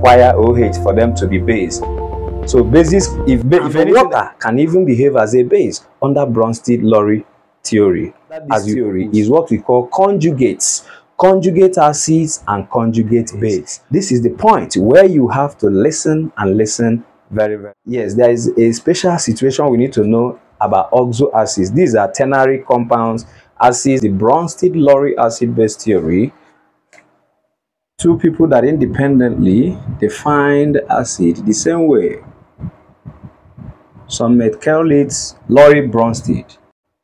require OH for them to be base. So bases, if anything, water can even behave as a base under Bronsted-Lowry theory. This theory is what we call conjugates. Conjugate acids and conjugate base. This is the point where you have to listen and listen very, very. Yes, there is a special situation we need to know about oxo acids. These are ternary compounds acids. The Bronsted-Lowry acid-base theory. Two people that independently defined acid the same way. Some methcylates, Lowry, Bronsted.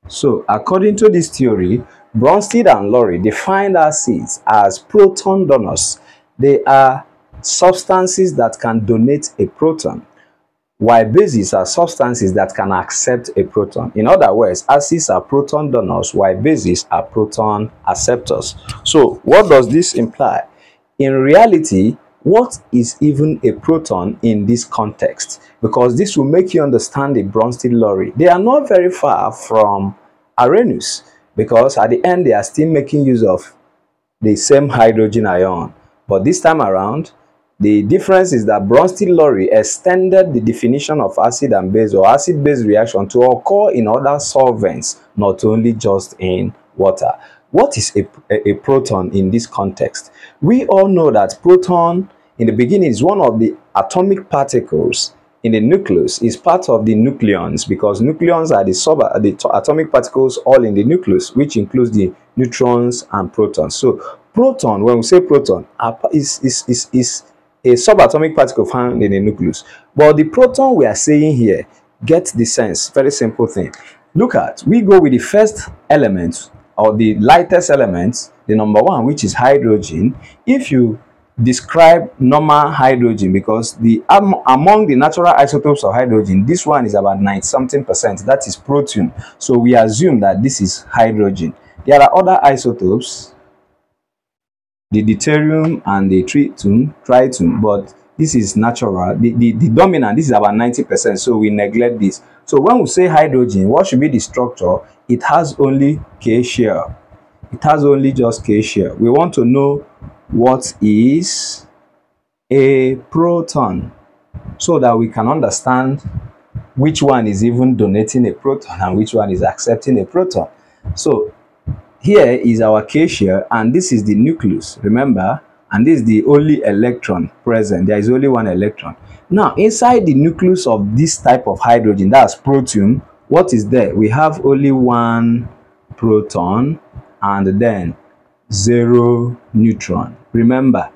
So according to this theory, Bronsted and Lowry defined acids as proton donors. They are substances that can donate a proton, while bases are substances that can accept a proton. In other words, acids are proton donors, while bases are proton acceptors. So what does this imply? In reality, what is even a proton in this context? Because this will make you understand the Bronsted-Lowry. They are not very far from Arrhenius, because at the end they are still making use of the same hydrogen ion. But this time around, the difference is that Bronsted-Lowry extended the definition of acid and base or acid-base reaction to occur in other solvents, not only just in water. What is a proton in this context? We all know that proton in the beginning is one of the atomic particles in the nucleus, is part of the nucleons, because nucleons are the atomic particles all in the nucleus, which includes the neutrons and protons. So proton, when we say proton, is a subatomic particle found in the nucleus. But the proton we are saying here, get the sense, very simple thing. Look at, we go with the first element, or the lightest element, the number one, which is hydrogen. If you describe normal hydrogen, because among the natural isotopes of hydrogen, this one is about 90-something%, that is proton. So we assume that this is hydrogen. There are other isotopes, the deuterium and the tritium, but this is natural. The dominant, this is about 90%, so we neglect this. So when we say hydrogen, what should be the structure? It has only K share. It has only just K share. We want to know what is a proton, so that we can understand which one is even donating a proton and which one is accepting a proton. So here is our K share, and this is the nucleus, remember, and this is the only electron present. There is only one electron. Now inside the nucleus of this type of hydrogen, that's proton, what is there? We have only one proton and then 0 neutron. Remember,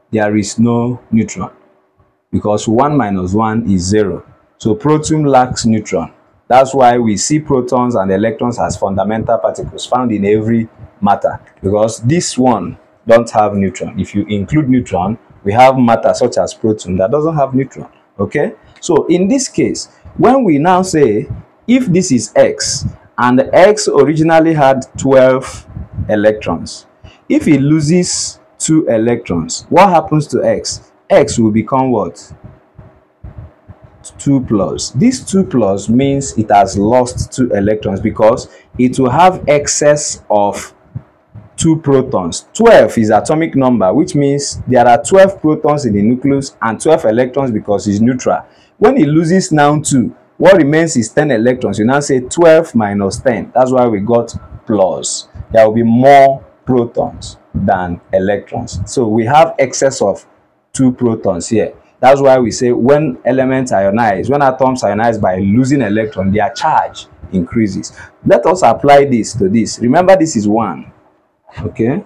there is no neutron, because 1 minus 1 is 0. So proton lacks neutron. That's why we see protons and electrons as fundamental particles found in every matter, because this one don't have neutron. If you include neutron, we have matter such as proton that doesn't have neutron. Okay, so in this case, when we now say if this is X, and X originally had 12 electrons, if it loses 2 electrons, what happens to X? X will become what? 2 plus. This 2 plus means it has lost 2 electrons, because it will have excess of 2 protons. 12 is atomic number, which means there are 12 protons in the nucleus and 12 electrons because it's neutral. When it loses now 2, what remains is 10 electrons. You now say 12 minus 10. That's why we got plus. There will be more protons than electrons. So we have excess of 2 protons here. That's why we say when elements ionize, when atoms ionize by losing electron, their charge increases. Let us apply this to this. Remember, this is 1. Okay,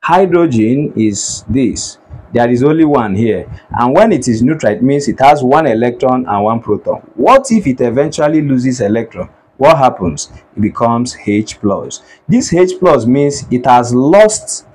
hydrogen is this. There is only 1 here, and when it is neutral, it means it has 1 electron and 1 proton. What if it eventually loses electron? What happens? It becomes H plus. This H plus means it has lost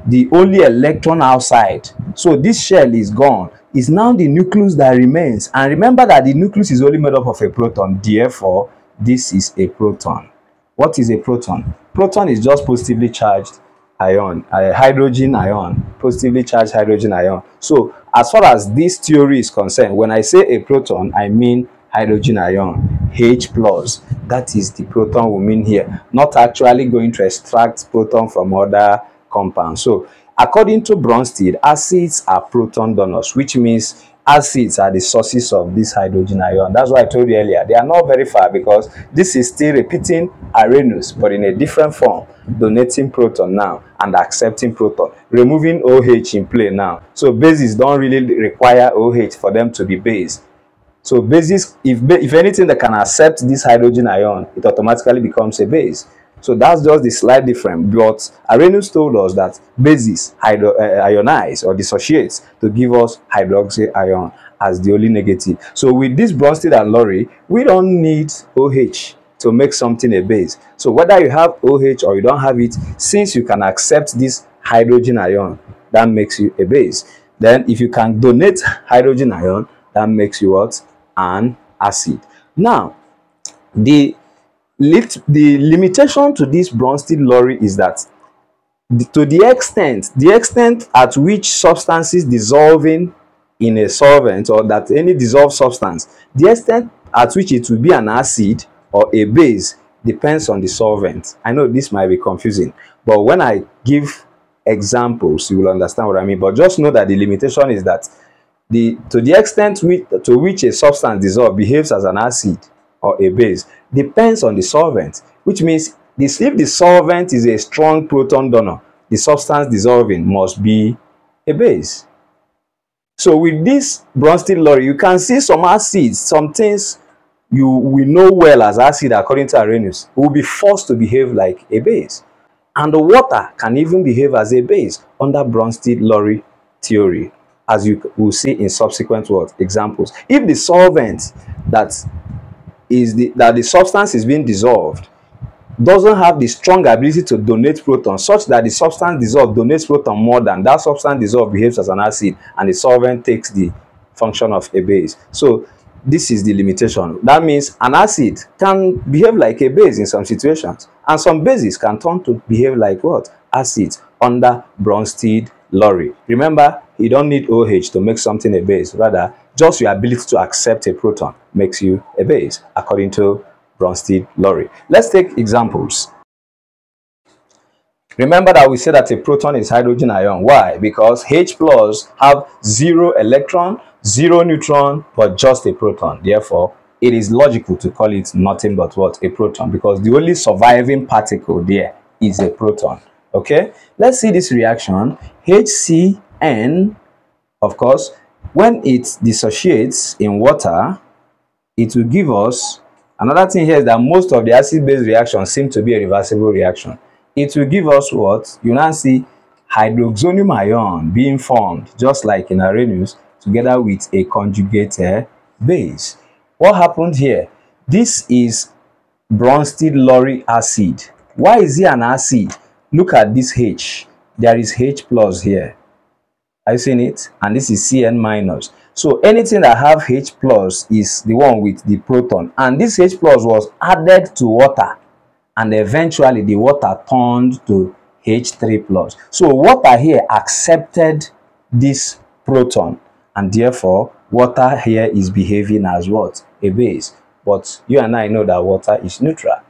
the only electron outside, so this shell is gone. It's now the nucleus that remains, and remember that the nucleus is only made up of a proton. Therefore, this is a proton. What is a proton? Proton is just positively charged ion, a hydrogen ion, positively charged hydrogen ion. So as far as this theory is concerned, when I say a proton, I mean hydrogen ion, H plus. That is the proton we mean here, not actually going to extract proton from other compounds. So According to Bronsted, acids are proton donors, which means acids are the sources of this hydrogen ion. That's why I told you earlier, they are not very far because this is still repeating Arrhenius, but in a different form, donating proton now and accepting proton, removing OH in play now. So bases don't really require OH for them to be base. So bases, if anything that can accept this hydrogen ion, it automatically becomes a base. So that's just the slight difference. But Arrhenius told us that bases ionize or dissociate to give us hydroxy ion as the only negative. So with this Bronsted and Lowry, we don't need OH to make something a base. So whether you have OH or you don't have it, since you can accept this hydrogen ion, that makes you a base. Then if you can donate hydrogen ion, that makes you what? An acid. Now, the limitation to this Bronsted-Lowry is that to the extent at which substances dissolving in a solvent, or that any dissolved substance, the extent at which it will be an acid or a base depends on the solvent. I know this might be confusing, but when I give examples, you will understand what I mean. But just know that the limitation is that to the extent to which a substance dissolved behaves as an acid or a base depends on the solvent, which means if the solvent is a strong proton donor, the substance dissolving must be a base. So with this Bronsted-Lowry, you can see some acids, some things we know well as acid according to Arrhenius, will be forced to behave like a base. And the water can even behave as a base under Bronsted-Lowry theory, as you will see in subsequent examples. If the solvent that the substance is being dissolved doesn't have the strong ability to donate protons, such that the substance dissolved donates proton more than that substance dissolved behaves as an acid, and the solvent takes the function of a base. So this is the limitation. That means an acid can behave like a base in some situations, and some bases can turn to behave like what? Acids under Bronsted-Lowry. Remember, you don't need OH to make something a base. Rather, just your ability to accept a proton makes you a base, according to Bronsted-Lowry. Let's take examples. Remember that we said that a proton is hydrogen ion. Why? Because H plus have 0 electron, 0 neutron, but just a proton. Therefore, it is logical to call it nothing but what? A proton, because the only surviving particle there is a proton. Okay, let's see this reaction. HCN, of course, when it dissociates in water, it will give us, another thing here is that most of the acid-base reactions seem to be a reversible reaction. It will give us what? You now see hydroxonium ion being formed, just like in Arrhenius, together with a conjugate base. What happened here? This is Bronsted-Lowry acid. Why is it an acid? Look at this H. There is H plus here. Are you seeing it? And this is Cn minus. So anything that have H plus is the one with the proton. And this H plus was added to water, and eventually the water turned to H3 plus. So water here accepted this proton, and therefore water here is behaving as what? A base. But you and I know that water is neutral.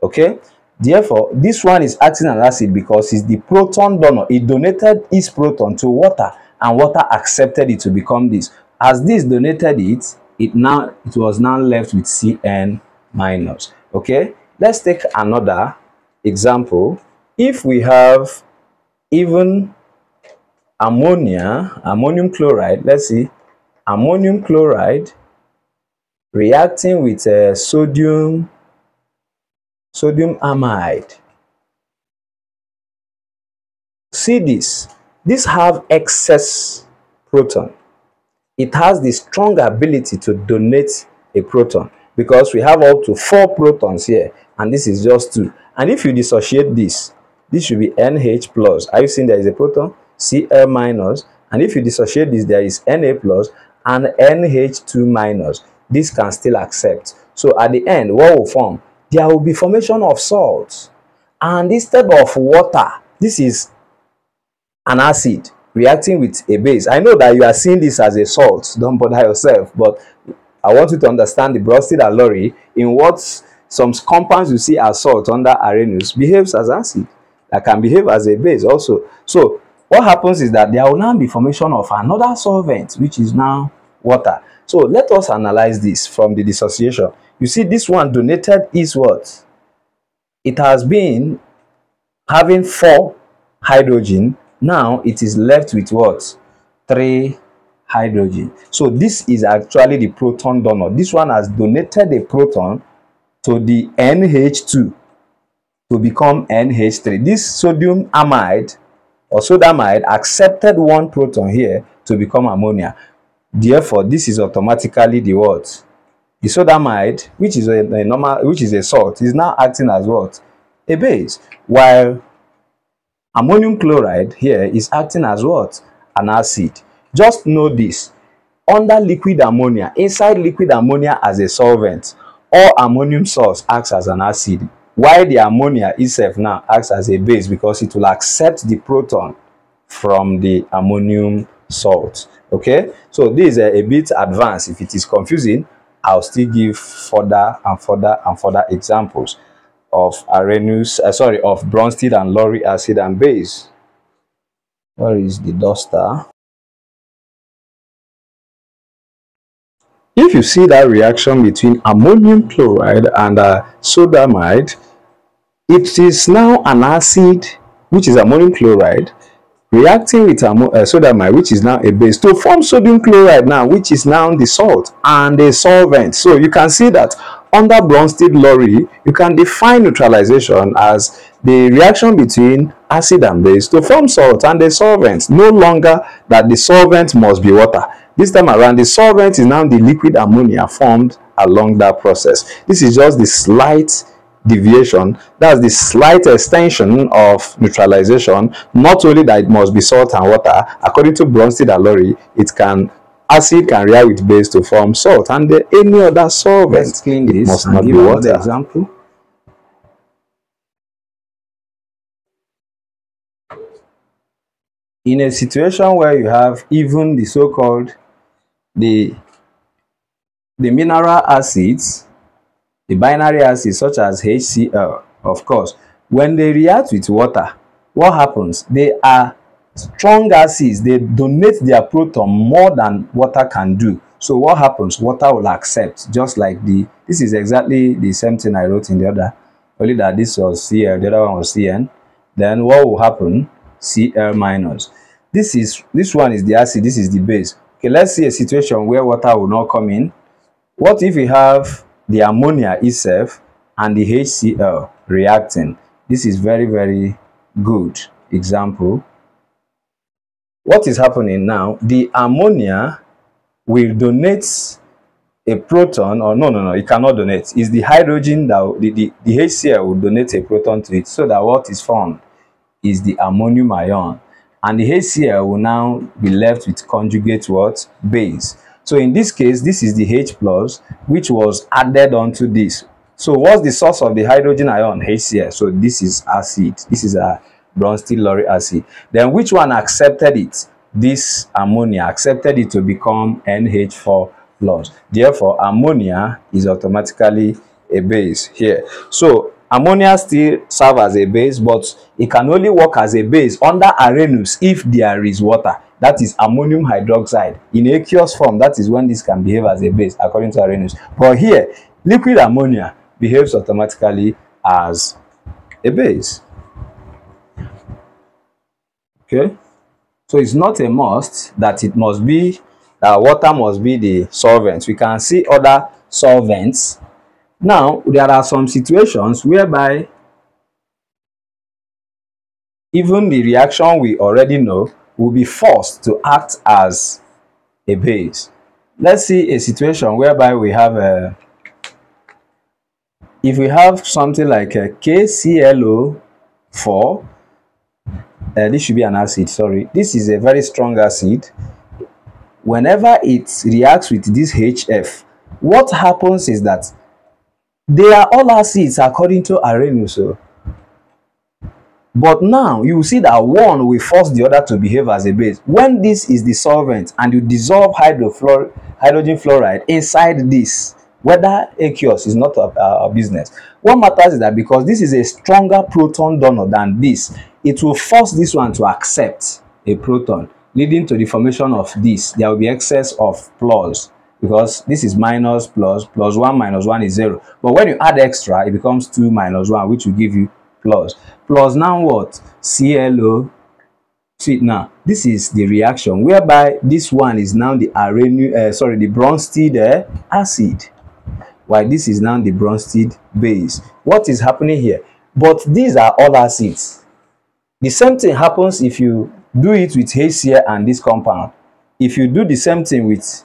Okay? Therefore, this one is acting as acid because it's the proton donor. It donated its proton to water, and water accepted it to become this. As this donated it, it was now left with Cn minus. Okay? Let's take another example. If we have even ammonium chloride, let's see, ammonium chloride reacting with sodium amide. See this. This have excess proton. It has the strong ability to donate a proton, because we have up to 4 protons here, and this is just 2. And if you dissociate this should be NH plus. Are you seeing there is a proton? Cl minus. And if you dissociate this, there is Na plus and NH2 minus. This can still accept. So at the end, what will form? There will be formation of salts. And instead of water, this is an acid reacting with a base. I know that you are seeing this as a salt. Don't bother yourself. But I want you to understand the Bronsted-Lowry, in what some compounds you see as salt under Arrhenius behaves as acid, that can behave as a base also. So what happens is that there will now be formation of another solvent, which is now water. So let us analyze this from the dissociation. You see, this one donated is what? It has been having 4 hydrogen. Now it is left with what? 3 hydrogen. So this is actually the proton donor. This one has donated a proton to the NH2 to become NH3. This sodium amide or sodamide accepted 1 proton here to become ammonia. Therefore, this is automatically the what? The sodamide, which is a normal, which is a salt, is now acting as what? A base. While ammonium chloride here is acting as what? An acid. Just know this. Under liquid ammonia, inside liquid ammonia as a solvent, all ammonium salts acts as an acid, while the ammonia itself now acts as a base because it will accept the proton from the ammonium salt. Okay, so this is a bit advanced. If it is confusing, I'll still give further and further and further examples of of Bronsted-Lowry acid and base. Where is the duster? If you see that reaction between ammonium chloride and sodamide, it is now an acid, which is ammonium chloride, reacting with sodamide, which is now a base, to form sodium chloride now, which is now the salt and a solvent. So you can see that under Bronsted-Lowry, you can define neutralization as the reaction between acid and base to form salt and a solvent. No longer that the solvent must be water. This time around, the solvent is now the liquid ammonia formed along that process. This is just the slight deviation, that's the slight extension of neutralization. Not only that it must be salt and water, according to Bronsted-Lowry, acid can react with base to form salt and any other solvent. Let's clean this. It must not be water. Example. In a situation where you have even the so-called the mineral acids, the binary acids such as HCl, of course, when they react with water, what happens? They are strong acids. They donate their proton more than water can do. So what happens? Water will accept, just like this is exactly the same thing I wrote in the other, only that this was Cl, the other one was Cn. Then what will happen? Cl minus. This one is the acid, this is the base. Okay, let's see a situation where water will not come in. What if we have the ammonia itself and the HCl reacting? This is very, very good example. What is happening now? The ammonia will donate a proton, or no, it cannot donate. It's the hydrogen that the HCl will donate a proton to it, so that what is formed is the ammonium ion. And the HCl will now be left with conjugate what? Base. So in this case, this is the H plus, which was added onto this. So what's the source of the hydrogen ion? HCl. So this is acid. This is a Bronsted-Lowry acid. Then which one accepted it? This ammonia accepted it to become NH4 plus. Therefore, ammonia is automatically a base here. So ammonia still serves as a base, but it can only work as a base under Arrhenius if there is water. That is ammonium hydroxide. In aqueous form, that is when this can behave as a base, according to Arrhenius. But here, liquid ammonia behaves automatically as a base. Okay? So it's not a must that it must be, that water must be the solvent. We can see other solvents. Now, there are some situations whereby even the reaction we already know will be forced to act as a base. Let's see a situation whereby we have if we have something like a KClO4, this should be an acid, sorry. This is a very strong acid. Whenever it reacts with this HF, what happens is that they are all acids according to Arrhenius. But now you will see that one will force the other to behave as a base. When this is the solvent and you dissolve hydrogen fluoride inside this, whether aqueous is not our business. What matters is that because this is a stronger proton donor than this, it will force this one to accept. a proton, leading to the formation of this. There will be excess of plus, because this is minus plus, plus 1 minus 1 is 0. But when you add extra, it becomes 2 minus 1, which will give you plus. Plus now what? ClO. See now, this is the reaction whereby this one is now the the Bronsted acid, while this is now the Bronsted base. What is happening here? But these are all acids. The same thing happens if you do it with HCl and this compound. If you do the same thing with,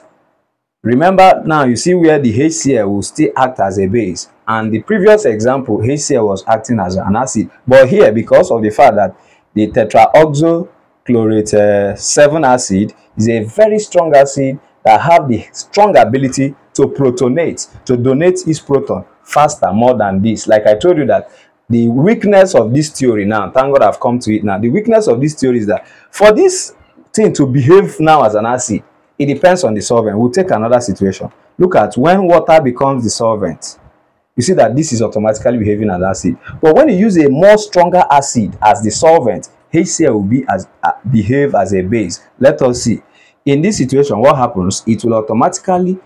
remember now, you see where the HCl will still act as a base, and the previous example HCl was acting as an acid. But here, because of the fact that the tetraoxochlorate 7 acid is a very strong acid that have the strong ability to protonate, to donate its proton faster, more than this. Like I told you that the weakness of this theory now, thank God I've come to it now, the weakness of this theory is that for this thing to behave now as an acid, it depends on the solvent. We'll take another situation. Look at when water becomes the solvent. You see that this is automatically behaving as acid. But when you use a more stronger acid as the solvent, HCl will behave as a base. Let us see. In this situation, what happens? It will automatically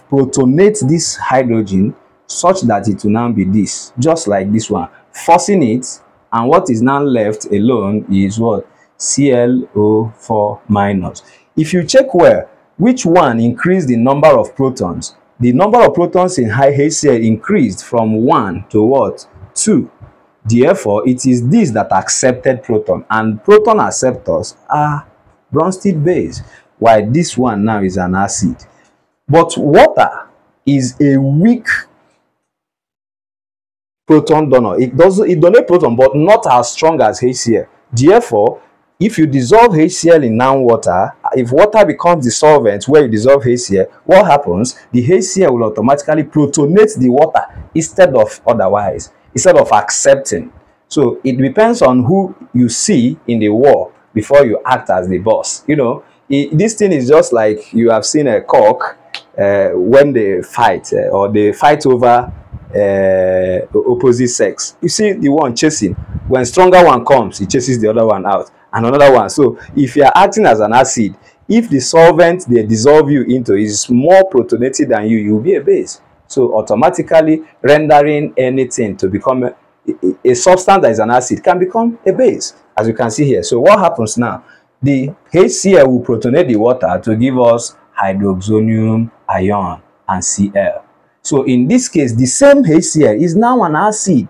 protonate this hydrogen such that it will now be this, just like this one, forcing it, and what is now left alone is what? ClO4 minus. If you check well, which one increased the number of protons? The number of protons in high HCl increased from 1 to what? 2. Therefore, it is this that accepted proton, and proton acceptors are Bronsted base, while this one now is an acid. But water is a weak proton donor. It donates proton, but not as strong as HCl. Therefore, if you dissolve HCl in non-water, if water becomes the solvent where you dissolve HCl, what happens? The HCl will automatically protonate the water instead of otherwise, instead of accepting. So it depends on who you see in the war before you act as the boss. You know, this thing is just like you have seen a cock when they fight or they fight over opposite sex. You see the one chasing. When stronger one comes, he chases the other one out, and another one. So if you are acting as an acid, if the solvent they dissolve you into is more protonated than you, will be a base. So automatically rendering anything to become a substance that is an acid can become a base, as you can see here. So what happens now? The HCl will protonate the water to give us hydroxonium ion and Cl. So in this case, the same HCl is now an acid.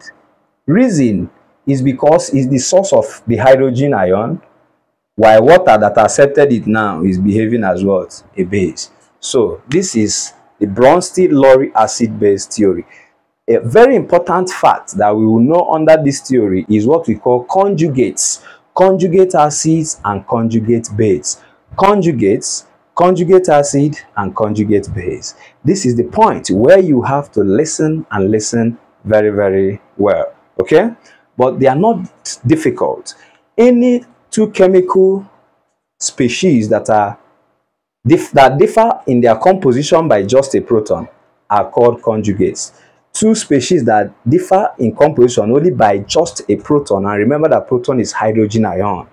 Reason is because it's the source of the hydrogen ion, while water that accepted it now is behaving as what? A base. So this is the Bronsted-Lowry acid-base theory. A very important fact that we will know under this theory is what we call conjugates. Conjugate acids and conjugate base. Conjugates, conjugate acid and conjugate base. This is the point where you have to listen and listen very, very well. Okay? But they are not difficult. Any two chemical species that differ in their composition by just a proton are called conjugates. Two species that differ in composition only by just a proton, and remember that proton is hydrogen ion,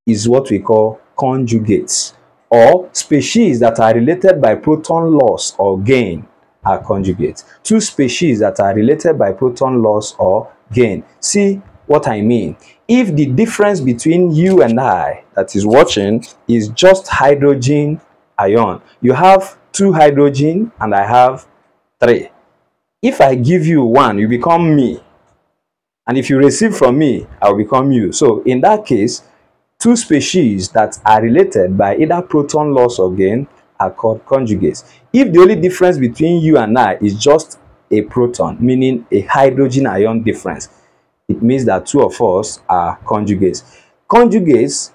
is what we call conjugates. Or species that are related by proton loss or gain are conjugates. Two species that are related by proton loss or gain. See what I mean? If the difference between you and I that is watching is just hydrogen ion, you have 2 hydrogen and I have 3. If I give you 1, you become me. And if you receive from me, I will become you. So in that case, 2 species that are related by either proton loss or gain are called conjugates. If the only difference between you and I is just a proton, meaning a hydrogen ion difference, it means that 2 of us are conjugates. Conjugates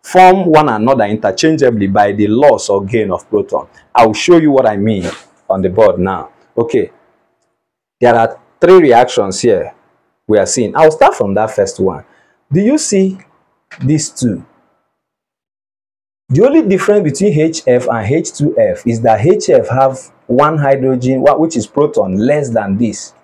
form one another interchangeably by the loss or gain of proton. I will show you what I mean on the board now. Okay. There are 3 reactions here we are seeing. I'll start from that first one. Do you see these 2? The only difference between HF and H2F is that HF have 1 hydrogen, which is proton, less than this.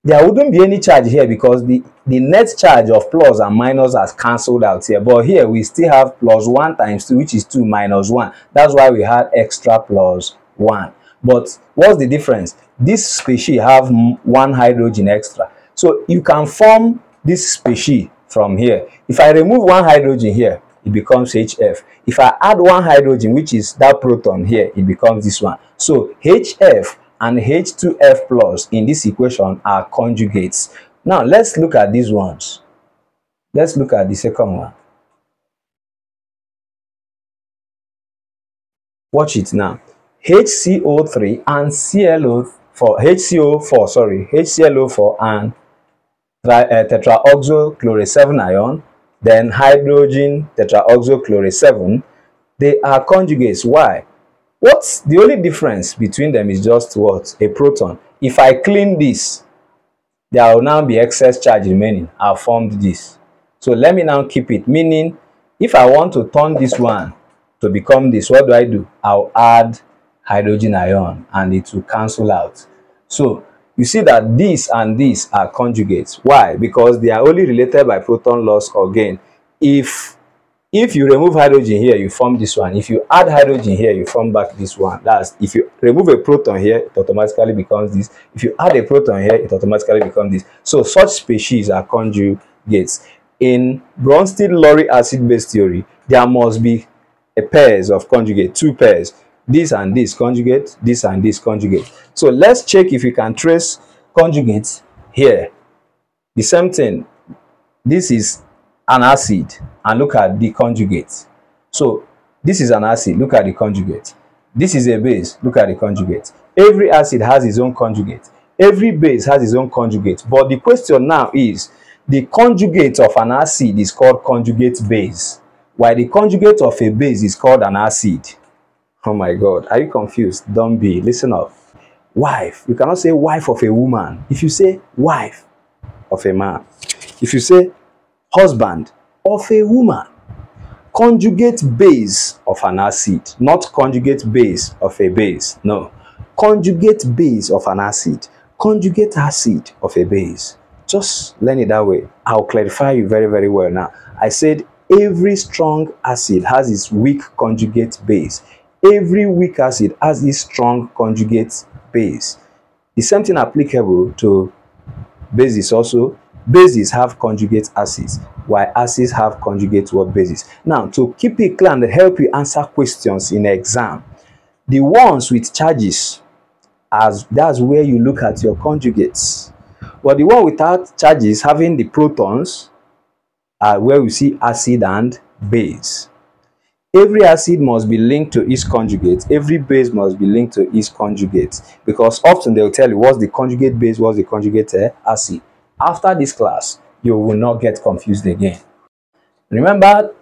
there wouldn't be any charge here because the net charge of plus and minus has cancelled out here. But here we still have plus 1 times 2, which is 2 minus 1. That's why we had extra plus 1. But what's the difference? This species have 1 hydrogen extra. So you can form this species from here. If I remove 1 hydrogen here, it becomes HF. If I add 1 hydrogen, which is that proton here, it becomes this one. So HF and H2F plus in this equation are conjugates. Now let's look at these ones. Let's look at the second one. Watch it now. HCO3 and HCO4 and tetraoxochlorate 7 ion, then hydrogen tetraoxochlorate 7, they are conjugates. Why? What's the only difference between them is just what? A proton. If I clean this, there will now be excess charge remaining. I formed this. So let me now keep it. Meaning, if I want to turn this one to become this, what do? I'll add hydrogen ion and it will cancel out. So you see that this and this are conjugates. Why? Because they are only related by proton loss or gain. If you remove hydrogen here, you form this one. If you add hydrogen here, you form back this one. That's if you remove a proton here, it automatically becomes this. If you add a proton here, it automatically becomes this. So such species are conjugates. In Bronsted-Lowry acid-base theory, there must be a pairs of conjugate, 2 pairs. This and this conjugate, this and this conjugate. So let's check if you can trace conjugates here. The same thing. This is an acid and look at the conjugate. So this is an acid, look at the conjugate. This is a base, look at the conjugate. Every acid has its own conjugate. Every base has its own conjugate. But the question now is, the conjugate of an acid is called conjugate base, while the conjugate of a base is called an acid. Oh my God, are you confused? Don't be. Listen up. Wife, you cannot say wife of a woman. If you say wife of a man, if you say husband of a woman, conjugate base of an acid, not conjugate base of a base. No, conjugate base of an acid, conjugate acid of a base. Just learn it that way. I'll clarify you very, very well now. I said every strong acid has its weak conjugate base. Every weak acid has its strong conjugate base. The same thing applicable to bases also. Bases have conjugate acids, while acids have conjugate what bases. Now, to keep it clear and help you answer questions in exam, the ones with charges, that's where you look at your conjugates. But the one without charges, having the protons, are where we see acid and base. Every acid must be linked to its conjugate. Every base must be linked to its conjugate, because often they will tell you what's the conjugate base, what's the conjugate acid. After this class, you will not get confused again. Remember,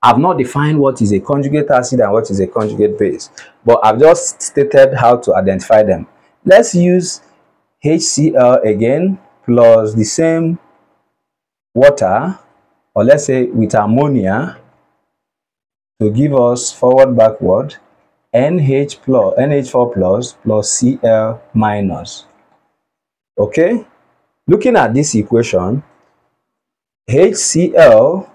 I've not defined what is a conjugate acid and what is a conjugate base, but I've just stated how to identify them. Let's use HCl again plus the same water, or let's say with ammonia, to give us forward backward NH4 plus Cl minus. Okay, looking at this equation, HCl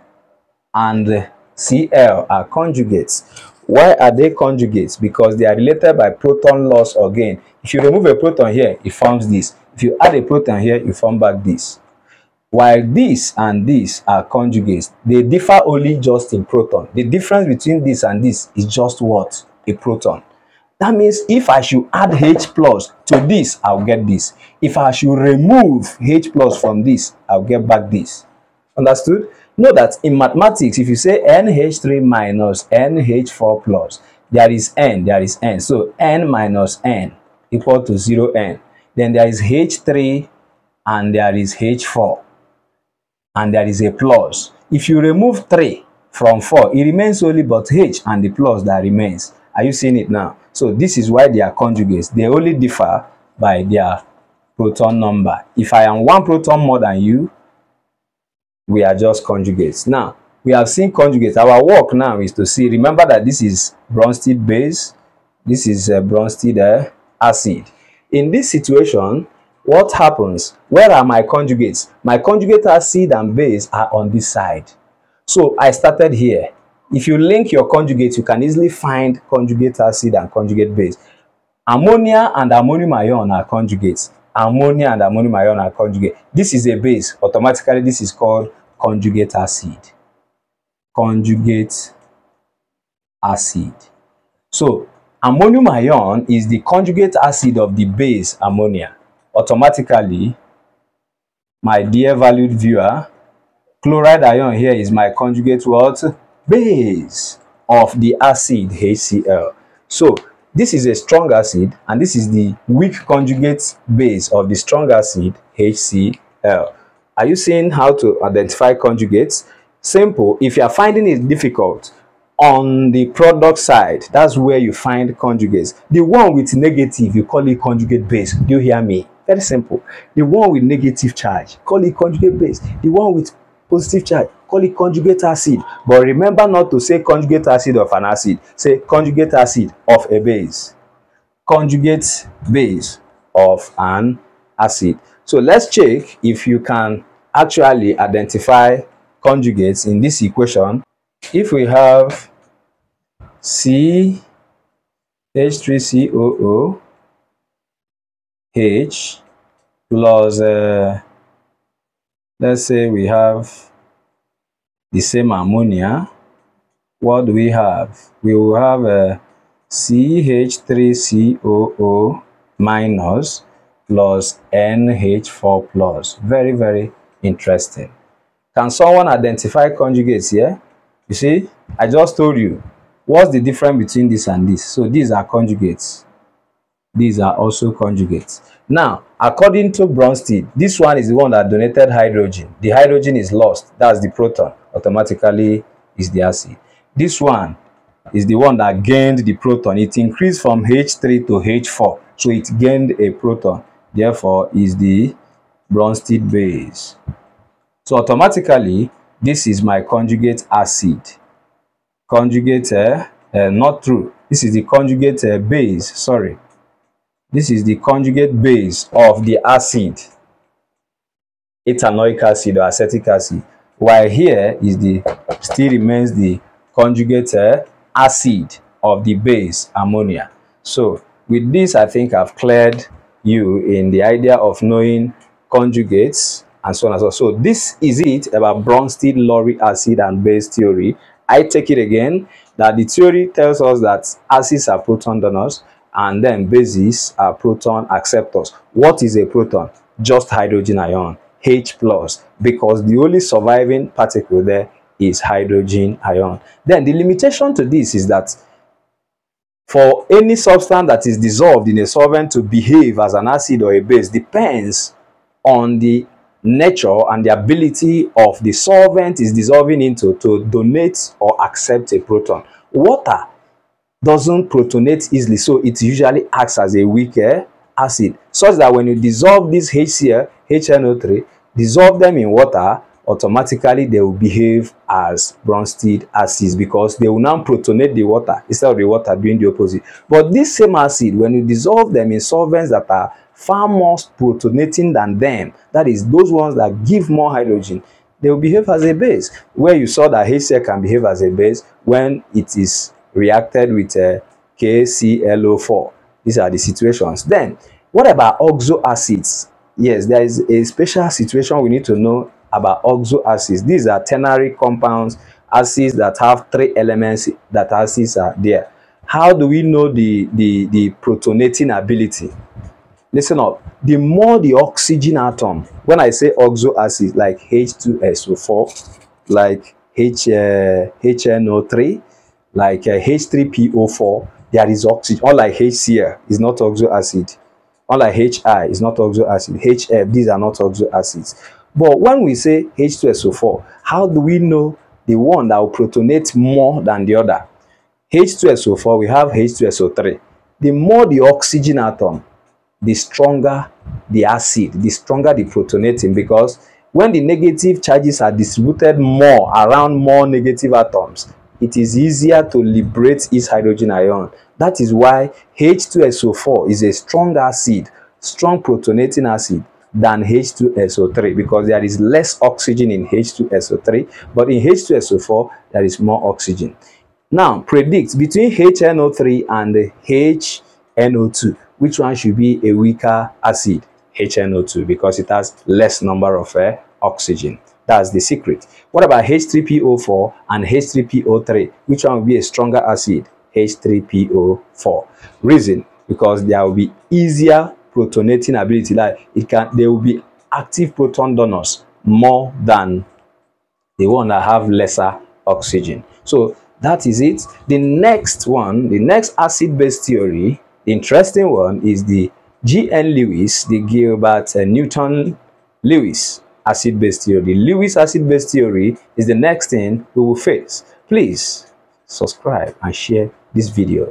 and Cl are conjugates. Why are they conjugates? Because they are related by proton loss or gain. If you remove a proton here, it forms this. If you add a proton here, you form back this. While this and this are conjugates, they differ only just in proton. The difference between this and this is just what? A proton. That means if I should add H plus to this, I'll get this. If I should remove H plus from this, I'll get back this. Understood? Know that in mathematics, if you say NH3 minus NH4 plus, there is N. So N minus N equal to 0N. Then there is H3 and there is H4. And there is a plus. If you remove 3 from 4, it remains only but H and the plus that remains. Are you seeing it now? So this is why they are conjugates. They only differ by their proton number. If I am 1 proton more than you, we are just conjugates. Now, we have seen conjugates. Our work now is to see, remember that this is Bronsted base, this is Bronsted acid. In this situation, what happens? Where are my conjugates? My conjugate acid and base are on this side. So I started here. If you link your conjugates, you can easily find conjugate acid and conjugate base. Ammonia and ammonium ion are conjugates. Ammonia and ammonium ion are conjugate. This is a base. Automatically, this is called conjugate acid. Conjugate acid. So ammonium ion is the conjugate acid of the base ammonia. Automatically, my dear valued viewer, chloride ion here is my conjugate what? Base of the acid HCl. So this is a strong acid and this is the weak conjugate base of the strong acid HCl. Are you seeing how to identify conjugates? Simple. If you are finding it difficult, on the product side, that's where you find conjugates. The one with negative, you call it conjugate base. Do you hear me? Very simple. The one with negative charge, call it conjugate base. The one with positive charge, call it conjugate acid. But remember not to say conjugate acid of an acid. Say conjugate acid of a base. Conjugate base of an acid. So let's check if you can actually identify conjugates in this equation. If we have CH3COO H plus let's say we have the same ammonia, what do we have? We will have CH3COO minus plus NH4 plus. Very, very interesting. Can someone identify conjugates here? You see, I just told you what's the difference between this and this. So these are conjugates. These are also conjugates. Now, according to Bronsted, this one is the one that donated hydrogen. The hydrogen is lost. That's the proton. Automatically is the acid. This one is the one that gained the proton. It increased from H3 to H4. So it gained a proton. Therefore, is the Bronsted base. So automatically, this is my conjugate acid. Conjugate, not true. This is the conjugate base. Sorry. This is the conjugate base of the acid. Ethanoic acid or acetic acid. While here is still remains the conjugate acid of the base ammonia. So with this, I think I've cleared you in the idea of knowing conjugates and so on and so on. So this is it about Bronsted-Lowry acid and base theory. I take it again that the theory tells us that acids are proton donors and then bases are proton acceptors. What is a proton? Just hydrogen ion, H plus, because the only surviving particle there is hydrogen ion. Then the limitation to this is that for any substance that is dissolved in a solvent to behave as an acid or a base depends on the nature and the ability of the solvent is dissolving into to donate or accept a proton. Water doesn't protonate easily, so it usually acts as a weaker acid, such that when you dissolve this HCl, HNO3, dissolve them in water, automatically they will behave as Bronsted acids because they will now protonate the water instead of the water doing the opposite. But this same acid, when you dissolve them in solvents that are far more protonating than them, that is those ones that give more hydrogen, they will behave as a base. Where you saw that HCl can behave as a base when it is reacted with KClO4. These are the situations. Then what about oxo acids? Yes, there is a special situation we need to know about oxo acids. These are ternary compounds, acids that have 3 elements that acids are there. How do we know the protonating ability? Listen up. The more the oxygen atom, when I say oxo acid, like H2SO4, like HNO3, like H3PO4, there is oxygen. Unlike HCl, is not oxo acid. Unlike HI, is not oxo acid. HF, these are not oxo acids. But when we say H2SO4, how do we know the one that will protonate more than the other? H2SO4, we have H2SO3. The more the oxygen atom, the stronger the acid, the stronger the protonating, because when the negative charges are distributed more around more negative atoms, it is easier to liberate its hydrogen ion. That is why H2SO4 is a strong acid strong protonating acid than H2SO3 because there is less oxygen in H2SO3, but in H2SO4 there is more oxygen. Now predict between HNO3 and HNO2, which one should be a weaker acid? HNO2, because it has less number of oxygen. That's the secret. What about H3PO4 and H3PO3? Which one will be a stronger acid? H3PO4. Reason, because there will be easier protonating ability, like there will be active proton donors more than the one that have lesser oxygen. So that is it. The next one, the next acid-based theory, the interesting one, is the G.N. Lewis, the Gilbert Newton Lewis acid-based theory. The Lewis acid-based theory is the next thing we will face. Please subscribe and share this video.